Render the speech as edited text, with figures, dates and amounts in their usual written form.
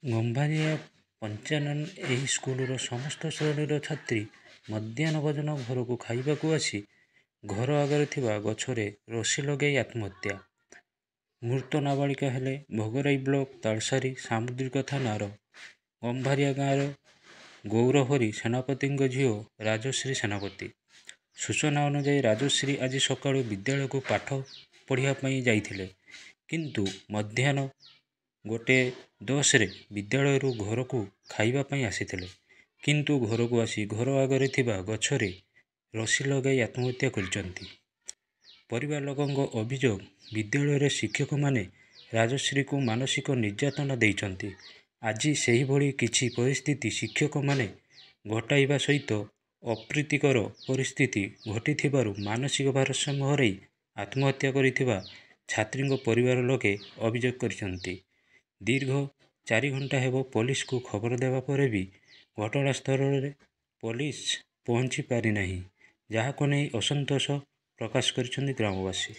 ଗମ୍ଭାରିଆ ପଞ୍ଚାନନ ଏହି ସ୍କୁଲର ସମସ୍ତ ଶ୍ରେଣୀର ଛାତ୍ରୀ ମଧ୍ୟାହ୍ନ ଭୋଜନ ଘରକୁ ଖାଇବାକୁ ଆସି ଘର ଆଗରେ ଥିବା ଗଛରେ ରଶି ଲଗାଇ ଆତ୍ମହତ୍ୟା। ମୃତ ନାବାଳିକା ହେଲେ ଭୋଗରାଇ ବ୍ଲକ ତାଳସାରୀ ସାମୁଦ୍ରିକ ଥାନାର ଗମ୍ଭାରିଆ ଗାଁର ଗୌରହରି ସେନାପତିଙ୍କ ଝିଅ ରାଜଶ୍ରୀ ସେନାପତି। ସୂଚନା ଅନୁଯାୟୀ ରାଜଶ୍ରୀ ଆଜି ସକାଳୁ ବିଦ୍ୟାଳୟକୁ ପାଠ ପଢ଼ିବା ପାଇଁ ଯାଇଥିଲେ, କିନ୍ତୁ ମଧ୍ୟାହ୍ନ 1:10ରେ ବିଦ୍ୟାଳୟରୁ ଘରକୁ ଖାଇବା ପାଇଁ ଆସିଥିଲେ, କିନ୍ତୁ ଘରକୁ ଆସି ଘର ଆଗରେ ଥିବା ଗଛରେ ରଶି ଲଗାଇ ଆତ୍ମହତ୍ୟା କରିଛନ୍ତି। ପରିବାର ଲୋକଙ୍କ ଅଭିଯୋଗ, ବିଦ୍ୟାଳୟରେ ଶିକ୍ଷକମାନେ ରାଜଶ୍ରୀକୁ ମାନସିକ ନିର୍ଯାତନା ଦେଇଛନ୍ତି। ଆଜି ସେହିଭଳି କିଛି ପରିସ୍ଥିତି ଶିକ୍ଷକମାନେ ଘଟାଇବା ସହିତ ଅପ୍ରୀତିକର ପରିସ୍ଥିତି ଘଟିଥିବାରୁ ମାନସିକ ଭାରସାମ୍ୟ ହରାଇ ଆତ୍ମହତ୍ୟା କରିଥିବା ଛାତ୍ରୀଙ୍କ ପରିବାର ଲୋକେ ଅଭିଯୋଗ କରିଛନ୍ତି। ଦୀର୍ଘ 4 ଘଣ୍ଟା ହେବ ପୋଲିସକୁ ଖବର ଦେବା ପରେ ବି ଘଟଣାସ୍ଥଳରେ ପୋଲିସ ପହଞ୍ଚି ପାରିନାହିଁ, ଯାହାକୁ ନେଇ ଅସନ୍ତୋଷ ପ୍ରକାଶ କରିଛନ୍ତି ଗ୍ରାମବାସୀ।